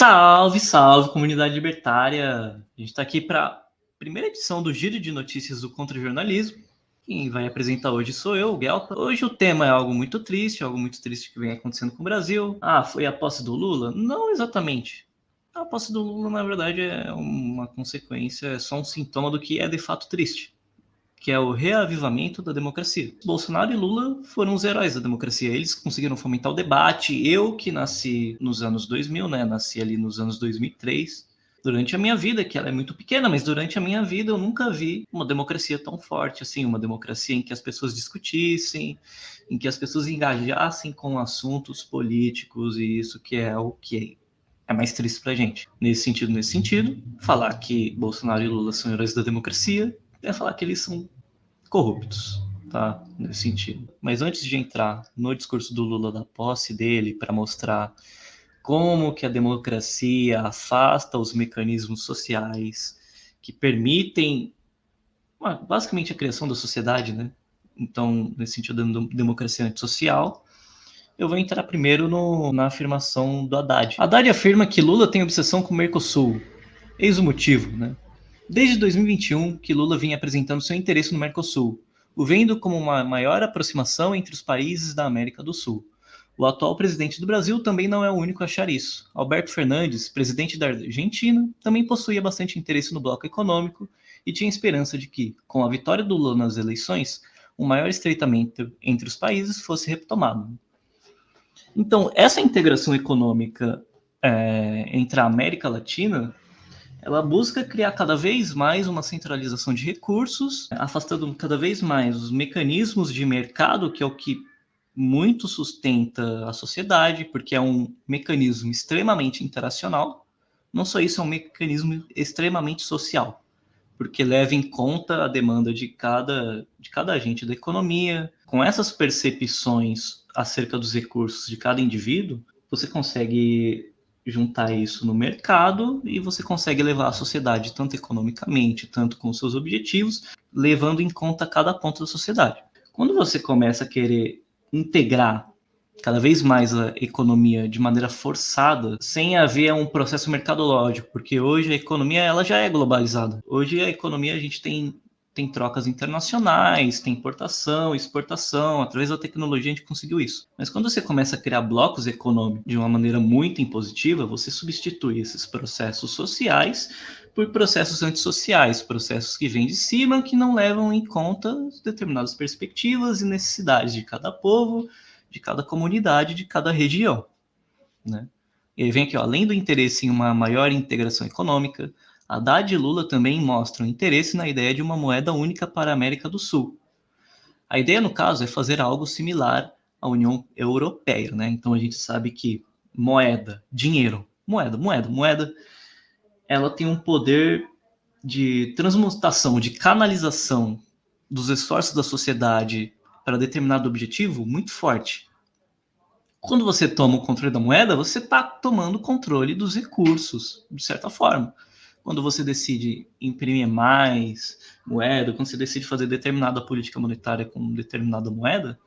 Salve, salve, comunidade libertária! A gente está aqui para a primeira edição do Giro de Notícias do Contra-Jornalismo. Quem vai apresentar hoje sou eu, o Guelpa. Hoje o tema é algo muito triste que vem acontecendo com o Brasil. Ah, foi a posse do Lula? Não exatamente. A posse do Lula, na verdade, é uma consequência, é só um sintoma do que é de fato triste, que é o reavivamento da democracia. Bolsonaro e Lula foram os heróis da democracia. Eles conseguiram fomentar o debate. Eu, que nasci nos anos 2000, né? Nasci ali nos anos 2003. Durante a minha vida, que ela é muito pequena, mas durante a minha vida eu nunca vi uma democracia tão forte, assim, uma democracia em que as pessoas discutissem, em que as pessoas engajassem com assuntos políticos, e isso que é o que é mais triste pra gente. Nesse sentido, falar que Bolsonaro e Lula são heróis da democracia é falar que eles são corruptos, tá? Nesse sentido. Mas antes de entrar no discurso do Lula, da posse dele, para mostrar como que a democracia afasta os mecanismos sociais que permitem, basicamente, a criação da sociedade, né? Então, nesse sentido da democracia antissocial, eu vou entrar primeiro na afirmação do Haddad. Haddad afirma que Lula tem obsessão com o Mercosul. Eis o motivo, né? Desde 2021, que Lula vinha apresentando seu interesse no Mercosul, o vendo como uma maior aproximação entre os países da América do Sul. O atual presidente do Brasil também não é o único a achar isso. Alberto Fernandes, presidente da Argentina, também possuía bastante interesse no bloco econômico e tinha esperança de que, com a vitória do Lula nas eleições, um maior estreitamento entre os países fosse retomado. Então, essa integração econômica entre a América Latina, ela busca criar cada vez mais uma centralização de recursos, afastando cada vez mais os mecanismos de mercado, que é o que muito sustenta a sociedade, porque é um mecanismo extremamente interacional. Não só isso, é um mecanismo extremamente social, porque leva em conta a demanda de cada agente da economia. Com essas percepções acerca dos recursos de cada indivíduo, você consegue juntar isso no mercado e você consegue levar a sociedade tanto economicamente, tanto com seus objetivos, levando em conta cada ponto da sociedade. Quando você começa a querer integrar cada vez mais a economia de maneira forçada, sem haver um processo mercadológico, porque hoje a economia ela já é globalizada. Hoje a economia a gente tem trocas internacionais, tem importação, exportação, através da tecnologia a gente conseguiu isso. Mas quando você começa a criar blocos econômicos de uma maneira muito impositiva, você substitui esses processos sociais por processos antissociais, processos que vêm de cima, que não levam em conta determinadas perspectivas e necessidades de cada povo, de cada comunidade, de cada região, né? E aí vem aqui, ó, além do interesse em uma maior integração econômica, Haddad e Lula também mostram interesse na ideia de uma moeda única para a América do Sul. A ideia, no caso, é fazer algo similar à União Europeia, né? Então a gente sabe que moeda, dinheiro, moeda, ela tem um poder de transmutação, de canalização dos esforços da sociedade para determinado objetivo muito forte. Quando você toma o controle da moeda, você está tomando o controle dos recursos, de certa forma. Quando você decide imprimir mais moeda, quando você decide fazer determinada política monetária com determinada moeda,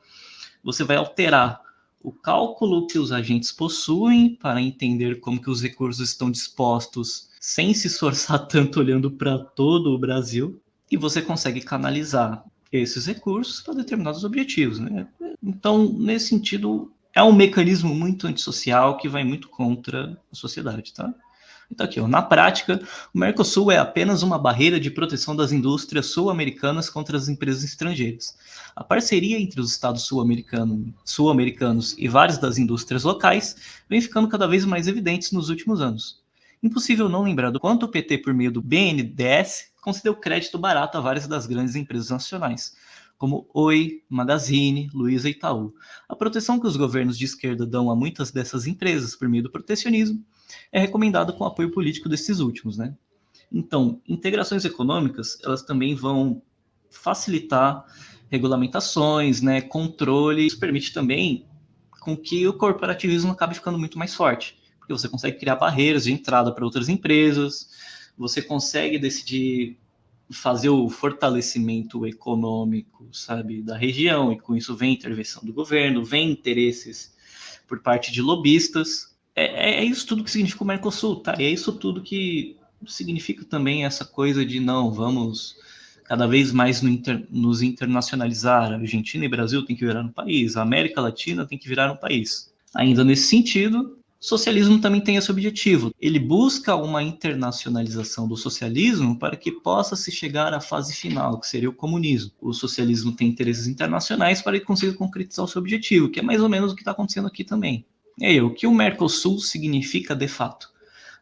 você vai alterar o cálculo que os agentes possuem para entender como que os recursos estão dispostos sem se esforçar tanto olhando para todo o Brasil, e você consegue canalizar esses recursos para determinados objetivos, né? Então, nesse sentido, é um mecanismo muito antissocial que vai muito contra a sociedade, tá? Então aqui, ó, na prática, o Mercosul é apenas uma barreira de proteção das indústrias sul-americanas contra as empresas estrangeiras. A parceria entre os estados sul-americanos e várias das indústrias locais vem ficando cada vez mais evidentes nos últimos anos. Impossível não lembrar do quanto o PT, por meio do BNDES, concedeu crédito barato a várias das grandes empresas nacionais, como Oi, Magazine, Luiza e Itaú. A proteção que os governos de esquerda dão a muitas dessas empresas por meio do protecionismo é recomendada com o apoio político desses últimos, né? Então, integrações econômicas, elas também vão facilitar regulamentações, né, controle. Isso permite também com que o corporativismo acabe ficando muito mais forte, porque você consegue criar barreiras de entrada para outras empresas, você consegue decidir fazer o fortalecimento econômico, sabe, da região, e com isso vem intervenção do governo, vem interesses por parte de lobistas. É isso tudo que significa o Mercosul, tá? E é isso tudo que significa também essa coisa de não, vamos cada vez mais nos internacionalizar. A Argentina e Brasil tem que virar um país, a América Latina tem que virar um país. Ainda nesse sentido, o socialismo também tem esse objetivo. Ele busca uma internacionalização do socialismo para que possa se chegar à fase final, que seria o comunismo. O socialismo tem interesses internacionais para que consiga concretizar o seu objetivo, que é mais ou menos o que está acontecendo aqui também. E aí, o que o Mercosul significa de fato?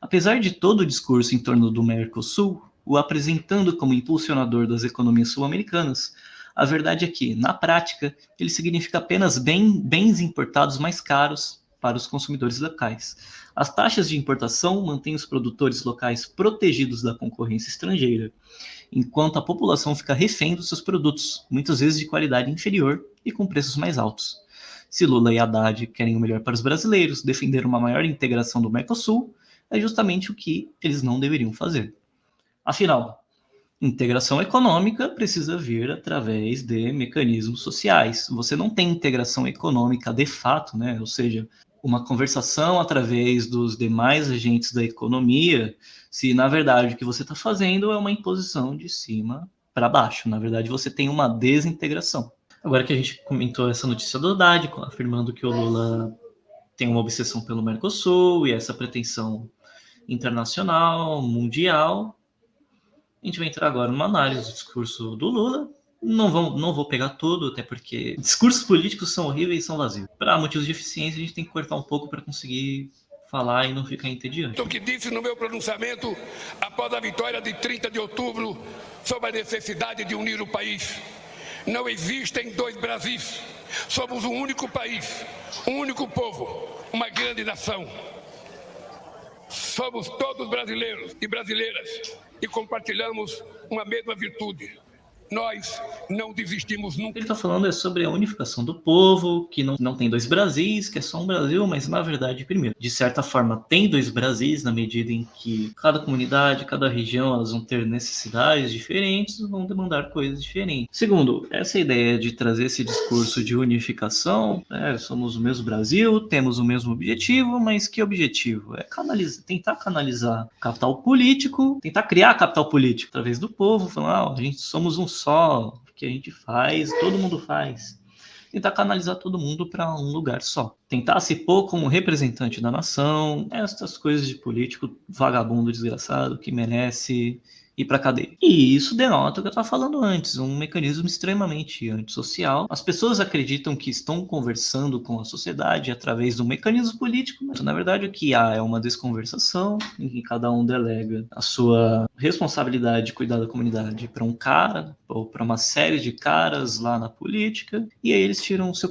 Apesar de todo o discurso em torno do Mercosul, o apresentando como impulsionador das economias sul-americanas, a verdade é que, na prática, ele significa apenas bens importados mais caros para os consumidores locais. As taxas de importação mantêm os produtores locais protegidos da concorrência estrangeira, enquanto a população fica refém dos seus produtos, muitas vezes de qualidade inferior e com preços mais altos. Se Lula e Haddad querem o melhor para os brasileiros, defender uma maior integração do Mercosul, é justamente o que eles não deveriam fazer. Afinal, integração econômica precisa vir através de mecanismos sociais. Você não tem integração econômica de fato, né? Ou seja, uma conversação através dos demais agentes da economia, se na verdade o que você está fazendo é uma imposição de cima para baixo. Na verdade, você tem uma desintegração. Agora que a gente comentou essa notícia do Haddad, afirmando que o Lula tem uma obsessão pelo Mercosul e essa pretensão internacional, mundial, a gente vai entrar agora numa análise do discurso do Lula. Não vou pegar tudo, até porque discursos políticos são horríveis e são vazios. Para motivos de eficiência, a gente tem que cortar um pouco para conseguir falar e não ficar entediante. O que disse no meu pronunciamento após a vitória de 30 de outubro sobre a necessidade de unir o país. Não existem dois Brasis. Somos um único país, um único povo, uma grande nação. Somos todos brasileiros e brasileiras e compartilhamos uma mesma virtude. Nós não desistimos nunca. Ele está falando sobre a unificação do povo, que não tem dois Brasis, que é só um Brasil, mas na verdade, primeiro, de certa forma, tem dois Brasis na medida em que cada comunidade, cada região, elas vão ter necessidades diferentes, vão demandar coisas diferentes. Segundo, essa ideia de trazer esse discurso de unificação, somos o mesmo Brasil, temos o mesmo objetivo, mas que objetivo? É tentar canalizar capital político, tentar criar capital político através do povo, falar, a gente somos um só, o que a gente faz, todo mundo faz. Tentar canalizar todo mundo para um lugar só. Tentar se pôr como representante da nação, essas coisas de político vagabundo desgraçado que merece ir para cadeia. E isso denota o que eu estava falando antes, um mecanismo extremamente antissocial. As pessoas acreditam que estão conversando com a sociedade através de um mecanismo político, mas na verdade o que há é uma desconversação em que cada um delega a sua responsabilidade de cuidar da comunidade para um cara ou para uma série de caras lá na política, e aí eles tiram o seu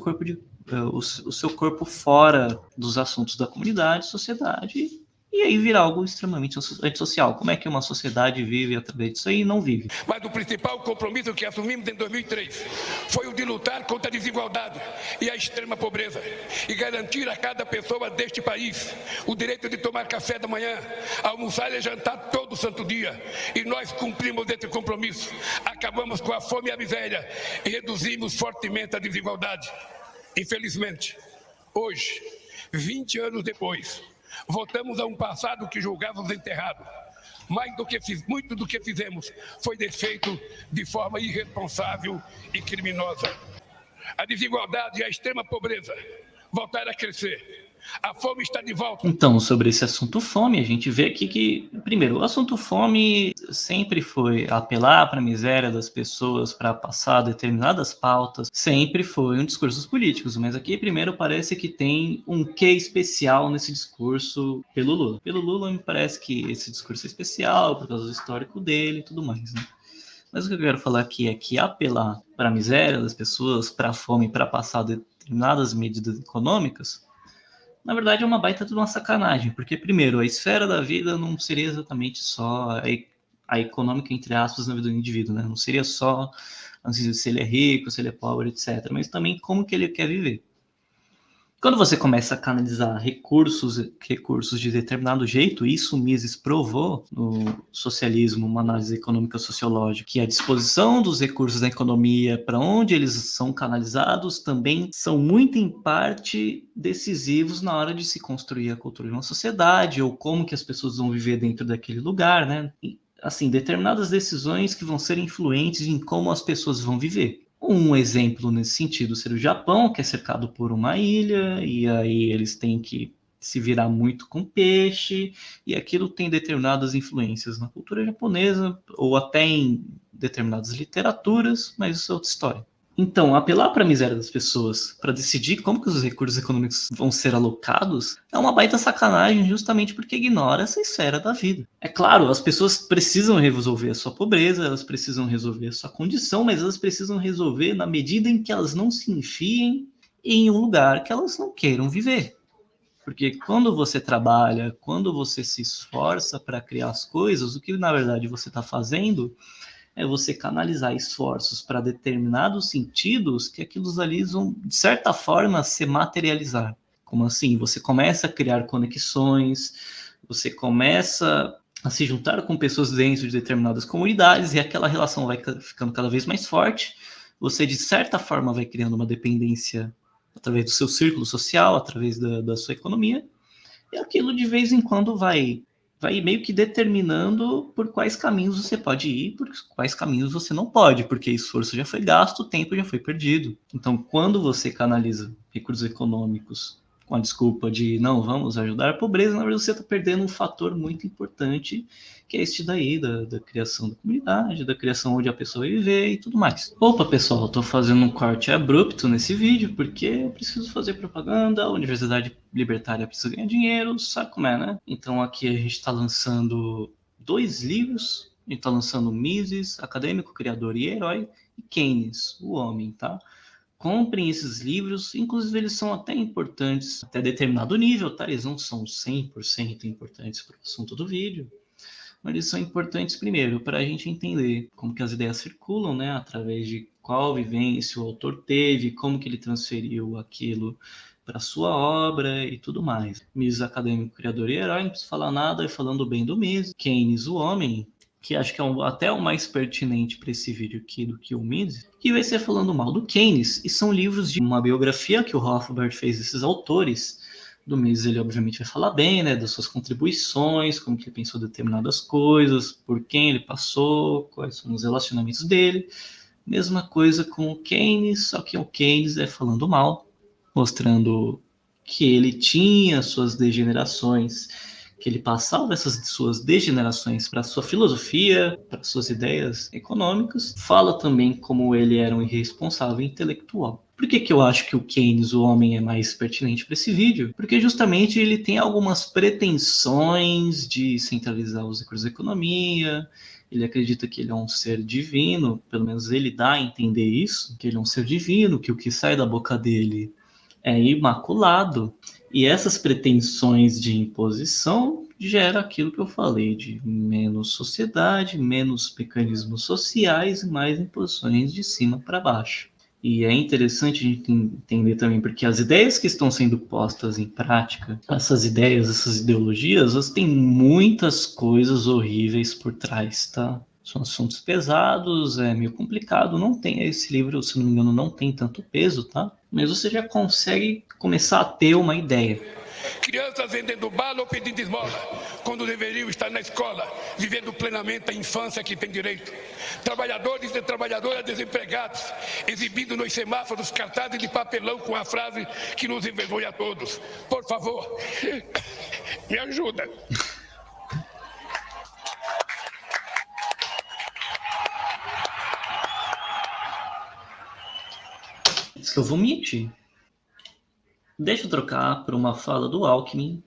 corpo fora dos assuntos da comunidade, sociedade, e aí vira algo extremamente antissocial. Como é que uma sociedade vive através disso aí? Não vive. Mas o principal compromisso que assumimos em 2003 foi o de lutar contra a desigualdade e a extrema pobreza e garantir a cada pessoa deste país o direito de tomar café da manhã, almoçar e jantar todo santo dia. E nós cumprimos esse compromisso. Acabamos com a fome e a miséria e reduzimos fortemente a desigualdade. Infelizmente, hoje, 20 anos depois, voltamos a um passado que julgávamos enterrado. Muito do que fizemos foi desfeito de forma irresponsável e criminosa. A desigualdade e a extrema pobreza voltaram a crescer. A fome está de volta. Então, sobre esse assunto fome, a gente vê aqui que, primeiro, o assunto fome sempre foi apelar para a miséria das pessoas, para passar determinadas pautas, sempre foi um discurso dos políticos, mas aqui, primeiro, parece que tem um quê especial nesse discurso pelo Lula. Pelo Lula, me parece que esse discurso é especial por causa do histórico dele e tudo mais, né? Mas o que eu quero falar aqui é que apelar para a miséria das pessoas, para a fome, para passar determinadas medidas econômicas, na verdade é uma baita de uma sacanagem, porque primeiro, a esfera da vida não seria exatamente só a econômica, entre aspas, na vida do indivíduo, né? Não seria só se ele é rico, se ele é pobre, etc., mas também como que ele quer viver. Quando você começa a canalizar recursos de determinado jeito, isso Mises provou no Socialismo, uma análise econômica sociológica, que a disposição dos recursos da economia, para onde eles são canalizados, também são muito em parte decisivos na hora de se construir a cultura de uma sociedade, ou como que as pessoas vão viver dentro daquele lugar, né? E, assim, determinadas decisões que vão ser influentes em como as pessoas vão viver. Um exemplo nesse sentido seria o Japão, que é cercado por uma ilha, e aí eles têm que se virar muito com peixe, e aquilo tem determinadas influências na cultura japonesa, ou até em determinadas literaturas, mas isso é outra história. Então, apelar para a miséria das pessoas para decidir como que os recursos econômicos vão ser alocados é uma baita sacanagem justamente porque ignora essa esfera da vida. É claro, as pessoas precisam resolver a sua pobreza, elas precisam resolver a sua condição, mas elas precisam resolver na medida em que elas não se enfiem em um lugar que elas não queiram viver. Porque quando você trabalha, quando você se esforça para criar as coisas, o que na verdade você está fazendo é você canalizar esforços para determinados sentidos que aqueles ali vão, de certa forma, se materializar. Como assim? Você começa a criar conexões, você começa a se juntar com pessoas dentro de determinadas comunidades e aquela relação vai ficando cada vez mais forte. Você, de certa forma, vai criando uma dependência através do seu círculo social, através da sua economia, e aquilo de vez em quando vai meio que determinando por quais caminhos você pode ir, por quais caminhos você não pode, porque esforço já foi gasto, tempo já foi perdido. Então, quando você canaliza recursos econômicos com a desculpa de não, vamos ajudar a pobreza, na verdade você está perdendo um fator muito importante, que é este daí, da criação da comunidade, da criação onde a pessoa vai viver e tudo mais. Opa, pessoal, estou fazendo um corte abrupto nesse vídeo, porque eu preciso fazer propaganda, a Universidade Libertária precisa ganhar dinheiro, sabe como é, né? Então aqui a gente está lançando 2 livros, a gente está lançando Mises, Acadêmico, Criador e Herói, e Keynes, o Homem, tá? Comprem esses livros, inclusive eles são até importantes até determinado nível, tá? Eles não são 100% importantes para o assunto do vídeo, mas eles são importantes primeiro para a gente entender como que as ideias circulam, né? Através de qual vivência o autor teve, como que ele transferiu aquilo para sua obra e tudo mais. Mises, Acadêmico, Criador e Herói, não preciso falar nada, e falando bem do Mises. Keynes, o Homem, que acho que é até o mais pertinente para esse vídeo aqui do que o Mises, que vai ser falando mal do Keynes, e são livros de uma biografia que o Rothbard fez desses autores. Do Mises ele obviamente vai falar bem, né, das suas contribuições, como que ele pensou determinadas coisas, por quem ele passou, quais são os relacionamentos dele. Mesma coisa com o Keynes, só que o Keynes é falando mal, mostrando que ele tinha suas degenerações, que ele passava essas suas degenerações para sua filosofia, para suas ideias econômicas. Fala também como ele era um irresponsável intelectual. Por que eu acho que o Keynes, o Homem, é mais pertinente para esse vídeo? Porque justamente ele tem algumas pretensões de centralizar os recursos da economia, ele acredita que ele é um ser divino, pelo menos ele dá a entender isso, que ele é um ser divino, que o que sai da boca dele é imaculado, e essas pretensões de imposição gera aquilo que eu falei, de menos sociedade, menos mecanismos sociais e mais imposições de cima para baixo. E é interessante a gente entender também, porque as ideias que estão sendo postas em prática, essas ideias, essas ideologias, elas têm muitas coisas horríveis por trás, tá? São assuntos pesados, é meio complicado, não tem esse livro, se não me engano, não tem tanto peso, tá? Mas você já consegue começar a ter uma ideia. Crianças vendendo bala ou pedindo esmola, quando deveriam estar na escola, vivendo plenamente a infância que tem direito. Trabalhadores e trabalhadoras desempregados, exibindo nos semáforos cartazes de papelão com a frase que nos envergonha a todos. Por favor, me ajuda. Isso que eu vou mentir. Deixa eu trocar por uma fala do Alckmin.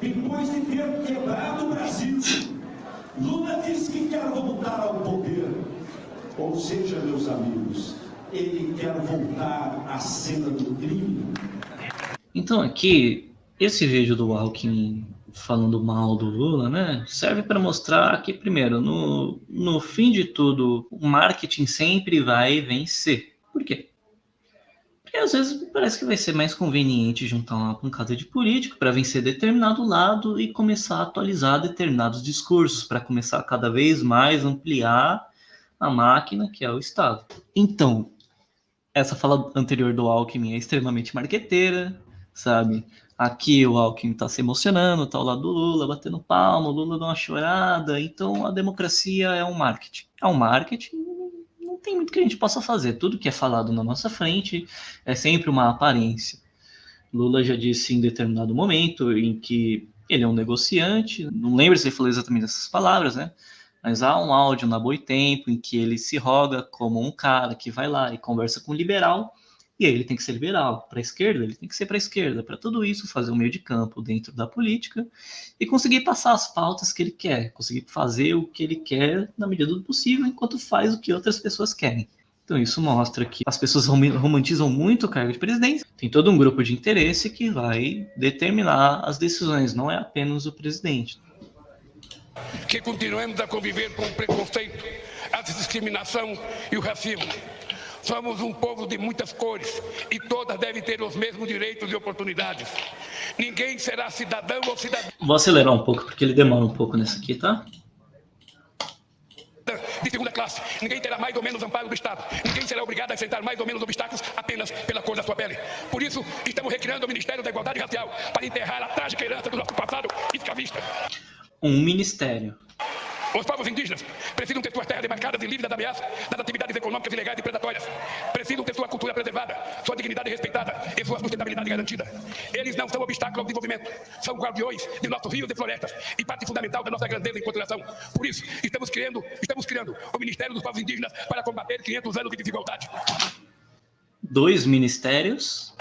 Depois de ter quebrado o Brasil, Lula disse que quer voltar ao poder. Ou seja, meus amigos, ele quer voltar à cena do crime. Então aqui, esse vídeo do Alckmin falando mal do Lula, né, serve para mostrar que, primeiro, no fim de tudo, o marketing sempre vai vencer. Por quê? Porque às vezes parece que vai ser mais conveniente juntar uma pancada de político para vencer determinado lado e começar a atualizar determinados discursos, para começar a cada vez mais ampliar a máquina que é o Estado. Então, essa fala anterior do Alckmin é extremamente marqueteira, sabe? Aqui o Alckmin tá se emocionando, tá ao lado do Lula, batendo palma, o Lula dá uma chorada. Então a democracia é um marketing. É um marketing, não tem muito que a gente possa fazer. Tudo que é falado na nossa frente é sempre uma aparência. Lula já disse em determinado momento em que ele é um negociante, não lembro se ele falou exatamente essas palavras, né? Mas há um áudio na Boitempo em que ele se roga como um cara que vai lá e conversa com um liberal, e aí ele tem que ser liberal. Para a esquerda, ele tem que ser para a esquerda. Para tudo isso, fazer um meio de campo dentro da política e conseguir passar as pautas que ele quer, conseguir fazer o que ele quer na medida do possível, enquanto faz o que outras pessoas querem. Então isso mostra que as pessoas romantizam muito o cargo de presidente. Tem todo um grupo de interesse que vai determinar as decisões, não é apenas o presidente. Que continuemos a conviver com o preconceito, a discriminação e o racismo. Somos um povo de muitas cores e todas devem ter os mesmos direitos e oportunidades. Ninguém será cidadão ou cidadã Vou acelerar um pouco, porque ele demora um pouco nesse aqui, tá? de segunda classe. Ninguém terá mais ou menos amparo do Estado. Ninguém será obrigado a enfrentar mais ou menos obstáculos apenas pela cor da sua pele. Por isso, estamos recriando o Ministério da Igualdade Racial para enterrar a trágica herança do nosso passado escravista. Um ministério. Os povos indígenas precisam ter suas terras demarcadas e livres das ameaças das atividades econômicas ilegais e predatórias. Precisam ter sua cultura preservada, sua dignidade respeitada e sua sustentabilidade garantida. Eles não são obstáculo ao desenvolvimento, são guardiões de nossos rios e florestas e parte fundamental da nossa grandeza enquanto nação. Por isso, estamos criando o Ministério dos Povos Indígenas para combater 500 anos de desigualdade. 2 ministérios.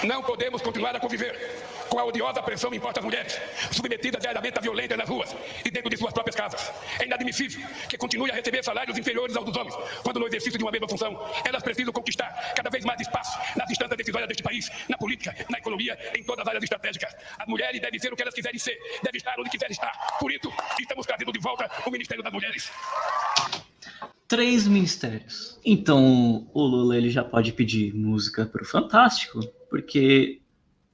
Não podemos continuar a conviver com a odiosa pressão imposta às mulheres, submetidas diariamente à violência nas ruas e dentro de suas próprias casas. É inadmissível que continue a receber salários inferiores aos dos homens, quando no exercício de uma mesma função, elas precisam conquistar cada vez mais espaço nas instâncias decisórias deste país, na política, na economia, em todas as áreas estratégicas. As mulheres devem ser o que elas quiserem ser, devem estar onde quiserem estar. Por isso, estamos trazendo de volta o Ministério das Mulheres. 3 ministérios. Então, o Lula ele já pode pedir música pro Fantástico, porque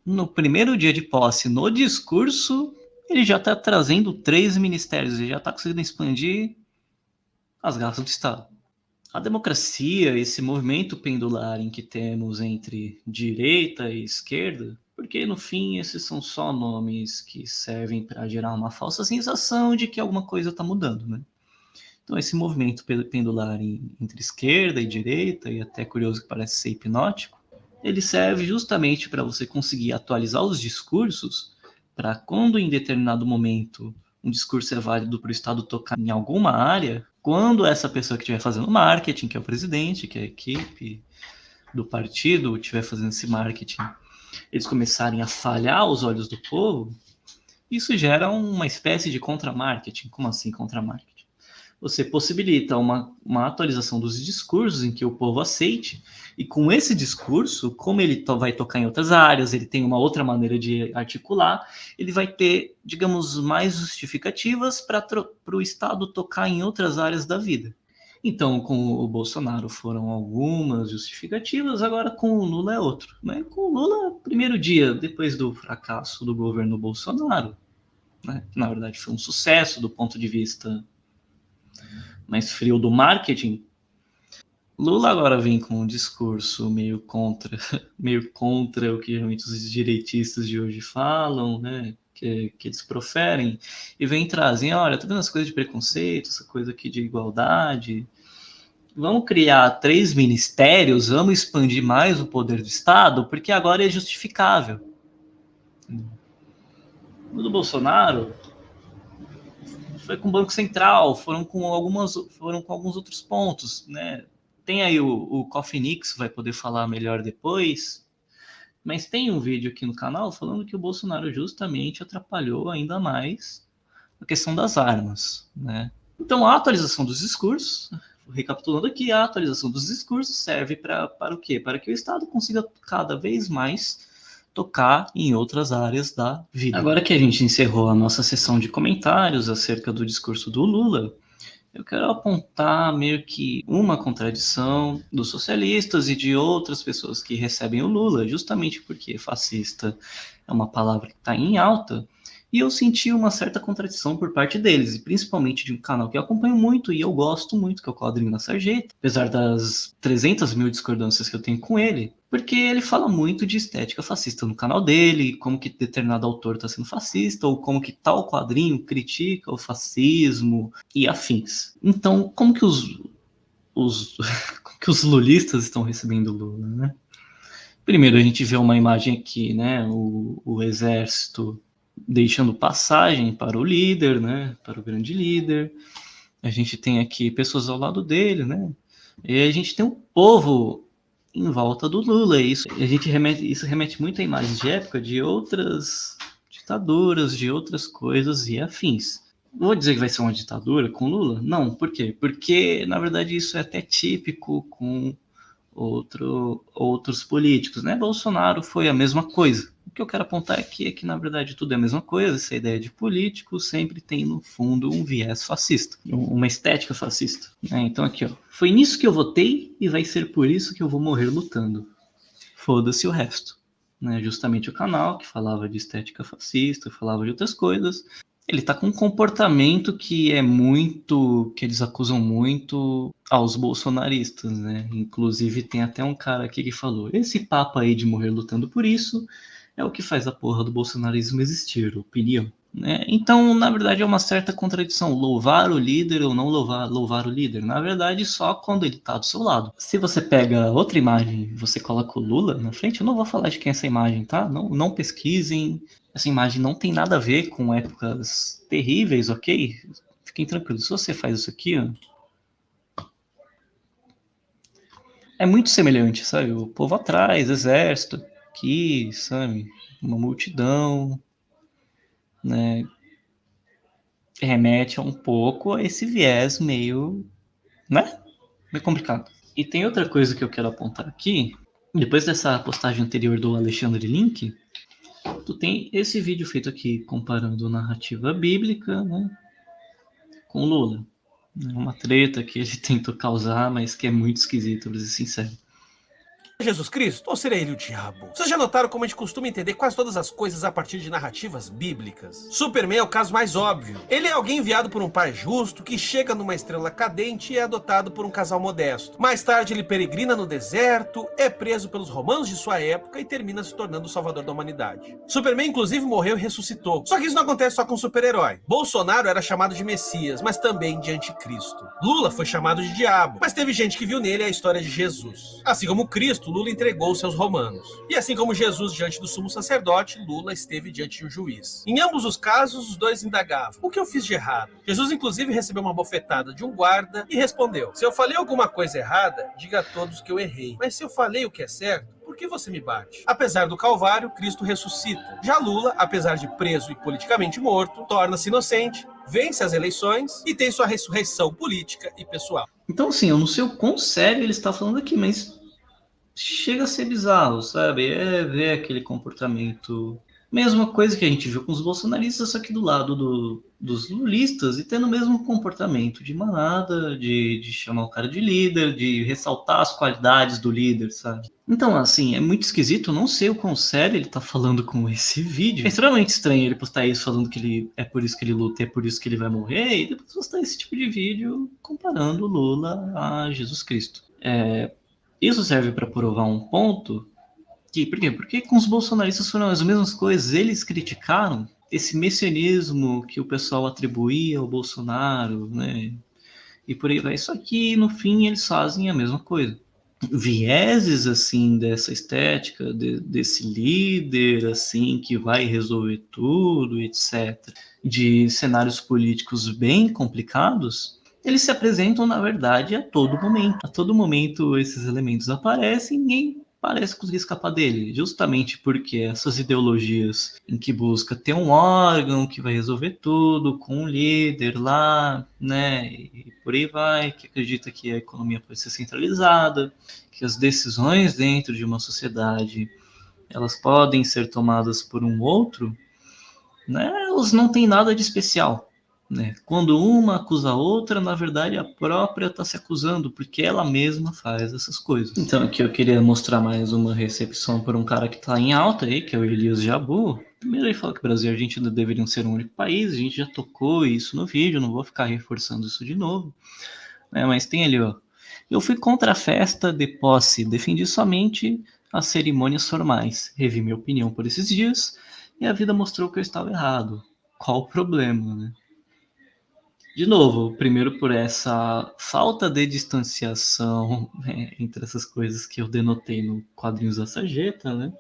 no primeiro dia de posse, no discurso, ele já está trazendo 3 ministérios, ele já está conseguindo expandir as garras do Estado. A democracia, esse movimento pendular em que temos entre direita e esquerda, porque no fim esses são só nomes que servem para gerar uma falsa sensação de que alguma coisa está mudando, né? Então esse movimento pendular entre esquerda e direita, e até curioso que parece ser hipnótico, ele serve justamente para você conseguir atualizar os discursos, para quando em determinado momento um discurso é válido para o Estado tocar em alguma área, quando essa pessoa que estiver fazendo marketing, que é o presidente, que é a equipe do partido, estiver fazendo esse marketing, eles começarem a falhar aos olhos do povo, isso gera uma espécie de contra-marketing. Como assim contra-marketing? Você possibilita uma atualização dos discursos em que o povo aceite, e com esse discurso, como ele vai tocar em outras áreas, ele tem uma outra maneira de articular, ele vai ter, digamos, mais justificativas para o Estado tocar em outras áreas da vida. Então, com o Bolsonaro foram algumas justificativas, agora com o Lula é outro. Né? Com o Lula, primeiro dia, depois do fracasso do governo Bolsonaro, né? Que na verdade foi um sucesso do ponto de vista mais frio do marketing, Lula agora vem com um discurso meio contra o que realmente os direitistas de hoje falam, né? Que eles proferem, e vem trazer, olha, tá vendo as coisas de preconceito, essa coisa aqui de igualdade, vamos criar 3 ministérios, vamos expandir mais o poder do Estado, porque agora é justificável. O do Bolsonaro foi com o Banco Central, foram com alguns outros pontos, né? Tem aí o Coffee Nix, vai poder falar melhor depois, mas tem um vídeo aqui no canal falando que o Bolsonaro justamente atrapalhou ainda mais a questão das armas, né? Então a atualização dos discursos, recapitulando aqui, a atualização dos discursos serve para o quê? Para que o Estado consiga cada vez mais tocar em outras áreas da vida. Agora que a gente encerrou a nossa sessão de comentários acerca do discurso do Lula, eu quero apontar meio que uma contradição dos socialistas e de outras pessoas que recebem o Lula, justamente porque fascista é uma palavra que está em alta, e eu senti uma certa contradição por parte deles, e principalmente de um canal que eu acompanho muito e eu gosto muito, que é o Quadrinho da Sarjeta, apesar das 300 mil discordâncias que eu tenho com ele, porque ele fala muito de estética fascista no canal dele, como que determinado autor está sendo fascista, ou como que tal quadrinho critica o fascismo e afins. Então, como que como que os lulistas estão recebendo o Lula, né? Primeiro, a gente vê uma imagem aqui, né? O exército deixando passagem para o líder, né? Para o grande líder. A gente tem aqui pessoas ao lado dele, né? E a gente tem um povo em volta do Lula. Isso remete muito a imagens de época de outras ditaduras, de outras coisas e afins. Vou dizer que vai ser uma ditadura com Lula? Não, por quê? Porque, na verdade, isso é até típico com outros políticos, né? Bolsonaro foi a mesma coisa. O que eu quero apontar aqui é que, na verdade, tudo é a mesma coisa. Essa ideia de político sempre tem, no fundo, um viés fascista, uma estética fascista, né? Então, aqui, ó, foi nisso que eu votei e vai ser por isso que eu vou morrer lutando. Foda-se o resto, né? Justamente o canal que falava de estética fascista, falava de outras coisas. Ele tá com um comportamento que eles acusam muito aos bolsonaristas, né? Inclusive tem até um cara aqui que falou, esse papo aí de morrer lutando por isso é o que faz a porra do bolsonarismo existir, opinião, né? Então, na verdade, é uma certa contradição, louvar o líder ou não louvar o líder. Na verdade, só quando ele tá do seu lado. Se você pega outra imagem e você coloca o Lula na frente, eu não vou falar de quem é essa imagem, tá? Não pesquisem. Essa imagem não tem nada a ver com épocas terríveis, ok? Fiquem tranquilos. Se você faz isso aqui, ó, é muito semelhante, sabe? O povo atrás, exército, aqui, sabe? Uma multidão, né? Remete a um pouco a esse viés meio, né? Meio complicado. E tem outra coisa que eu quero apontar aqui. Depois dessa postagem anterior do Alexandre Link, tu tem esse vídeo feito aqui comparando narrativa bíblica, né, com Lula. Uma treta que ele tentou causar, mas que é muito esquisita, pra ser sincero. Jesus Cristo ou seria ele o diabo? Vocês já notaram como a gente costuma entender quase todas as coisas a partir de narrativas bíblicas? Superman é o caso mais óbvio. Ele é alguém enviado por um pai justo que chega numa estrela cadente e é adotado por um casal modesto. Mais tarde ele peregrina no deserto, é preso pelos romanos de sua época e termina se tornando o salvador da humanidade. Superman inclusive morreu e ressuscitou. Só que isso não acontece só com super-herói. Bolsonaro era chamado de Messias, mas também de Anticristo. Lula foi chamado de diabo, mas teve gente que viu nele a história de Jesus. Assim como Cristo, Lula entregou-se aos romanos. E assim como Jesus diante do sumo sacerdote, Lula esteve diante de um juiz. Em ambos os casos, os dois indagavam: o que eu fiz de errado? Jesus inclusive recebeu uma bofetada de um guarda e respondeu: se eu falei alguma coisa errada, diga a todos que eu errei. Mas se eu falei o que é certo, por que você me bate? Apesar do Calvário, Cristo ressuscita. Já Lula, apesar de preso e politicamente morto, torna-se inocente, vence as eleições e tem sua ressurreição política e pessoal. Então, assim, eu não sei o quão sério ele está falando aqui, mas chega a ser bizarro, sabe? É ver aquele comportamento. Mesma coisa que a gente viu com os bolsonaristas, só que do lado dos lulistas, e tendo o mesmo comportamento de manada, de chamar o cara de líder, de ressaltar as qualidades do líder, sabe? Então, assim, é muito esquisito, não sei o quão sério ele tá falando com esse vídeo. É extremamente estranho ele postar isso falando que é por isso que ele luta, é por isso que ele vai morrer, e depois postar esse tipo de vídeo comparando Lula a Jesus Cristo. Isso serve para provar um ponto que, por quê? Porque com os bolsonaristas foram as mesmas coisas. Eles criticaram esse messianismo que o pessoal atribuía ao Bolsonaro, né? E por aí vai. Só que, no fim, eles fazem a mesma coisa. Vieses, assim, dessa estética, desse líder, assim, que vai resolver tudo, etc., de cenários políticos bem complicados, eles se apresentam, na verdade, a todo momento. A todo momento esses elementos aparecem e ninguém parece conseguir escapar dele, justamente porque essas ideologias em que busca ter um órgão que vai resolver tudo, com um líder lá, né, e por aí vai, que acredita que a economia pode ser centralizada, que as decisões dentro de uma sociedade, elas podem ser tomadas por um outro, né, elas não têm nada de especial. né? Quando uma acusa a outra, na verdade a própria está se acusando, porque ela mesma faz essas coisas. Então aqui eu queria mostrar mais uma recepção por um cara que está em alta aí, que é o Elias Jabbour. Primeiro ele fala que o Brasil e a Argentina deveriam ser um único país, a gente já tocou isso no vídeo, não vou ficar reforçando isso de novo, né? Mas tem ali, ó. Eu fui contra a festa de posse, defendi somente as cerimônias formais, revi minha opinião por esses dias e a vida mostrou que eu estava errado. Qual o problema, né? De novo, primeiro por essa falta de distanciação, né, entre essas coisas que eu denotei no Quadrinhos da Sarjeta, né?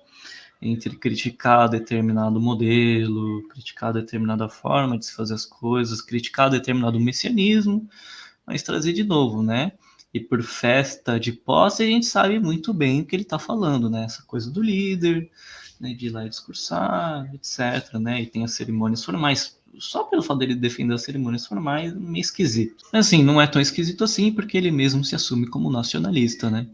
Entre criticar determinado modelo, criticar determinada forma de se fazer as coisas, criticar determinado messianismo, mas trazer de novo, né? E por festa de posse, a gente sabe muito bem o que ele está falando, né? Essa coisa do líder, né? De ir lá discursar, etc., né? E tem as cerimônias formais. Só pelo fato dele defender as cerimônias formais, meio esquisito. Mas assim, não é tão esquisito assim, porque ele mesmo se assume como nacionalista, né?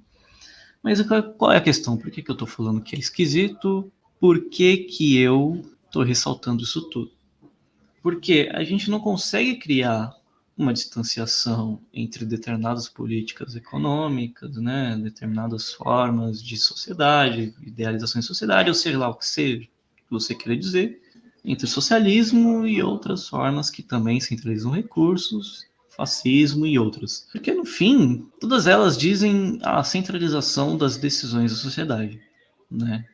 Mas qual é a questão? Por que eu tô falando que é esquisito? Por que eu tô ressaltando isso tudo? Porque a gente não consegue criar uma distanciação entre determinadas políticas econômicas, né, determinadas formas de sociedade, idealizações de sociedade, ou seja lá o que seja que você queira dizer, entre socialismo e outras formas que também centralizam recursos, fascismo e outras. Porque, no fim, todas elas dizem a centralização das decisões da sociedade, né?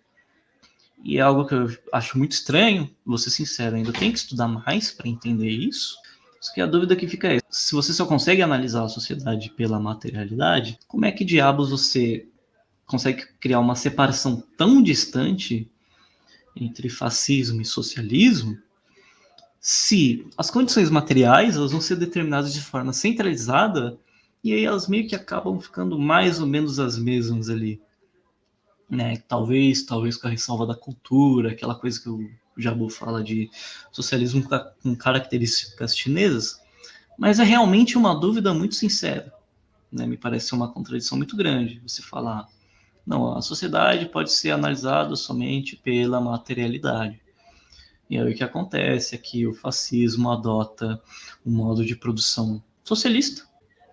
E é algo que eu acho muito estranho, vou ser sincero, ainda tem que estudar mais para entender isso. Só que a dúvida que fica é, se você só consegue analisar a sociedade pela materialidade, como é que diabos você consegue criar uma separação tão distante entre fascismo e socialismo, se as condições materiais elas vão ser determinadas de forma centralizada e aí elas meio que acabam ficando mais ou menos as mesmas ali, né? Talvez com a ressalva da cultura, aquela coisa que o Jabbour fala de socialismo com características chinesas, mas é realmente uma dúvida muito sincera, né? Me parece uma contradição muito grande você falar, não, a sociedade pode ser analisada somente pela materialidade. E aí o que acontece é que o fascismo adota um modo de produção socialista,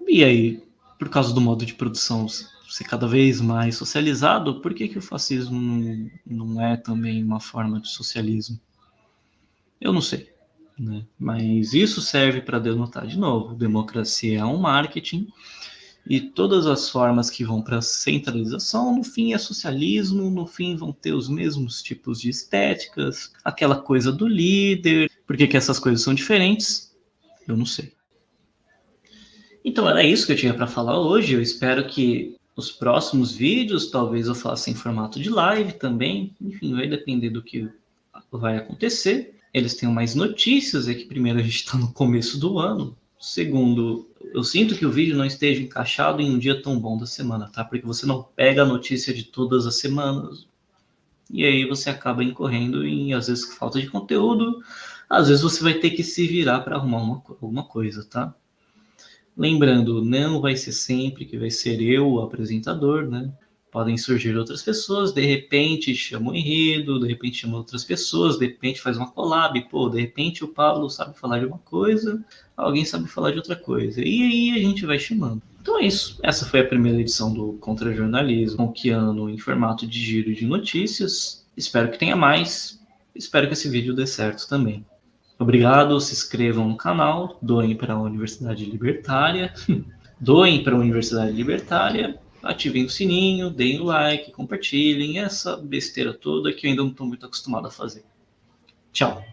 e aí, por causa do modo de produção ser cada vez mais socializado, por que o fascismo não é também uma forma de socialismo? Eu não sei, né? Mas isso serve para denotar de novo, democracia é um marketing, e todas as formas que vão para a centralização, no fim é socialismo, no fim vão ter os mesmos tipos de estéticas, aquela coisa do líder. Por que essas coisas são diferentes? Eu não sei. Então era isso que eu tinha para falar hoje. Eu espero que os próximos vídeos, talvez eu faça em formato de live também. Enfim, vai depender do que vai acontecer. Eles têm mais notícias, é que primeiro a gente está no começo do ano. Segundo, eu sinto que o vídeo não esteja encaixado em um dia tão bom da semana, tá? Porque você não pega a notícia de todas as semanas. E aí você acaba incorrendo em, às vezes, falta de conteúdo. Às vezes você vai ter que se virar para arrumar alguma coisa, tá? Lembrando, não vai ser sempre que vai ser eu o apresentador, né? Podem surgir outras pessoas, de repente chama o Enredo, de repente chama outras pessoas, de repente faz uma collab, pô, de repente o Pablo sabe falar de uma coisa, alguém sabe falar de outra coisa, e aí a gente vai chamando. Então é isso, essa foi a primeira edição do Contra-Jornalismo, conqueando em formato de giro de notícias, espero que tenha mais, espero que esse vídeo dê certo também. Obrigado, se inscrevam no canal, doem para a Universidade Libertária, doem para a Universidade Libertária, ativem o sininho, deem o like, compartilhem essa besteira toda que eu ainda não estou muito acostumado a fazer. Tchau!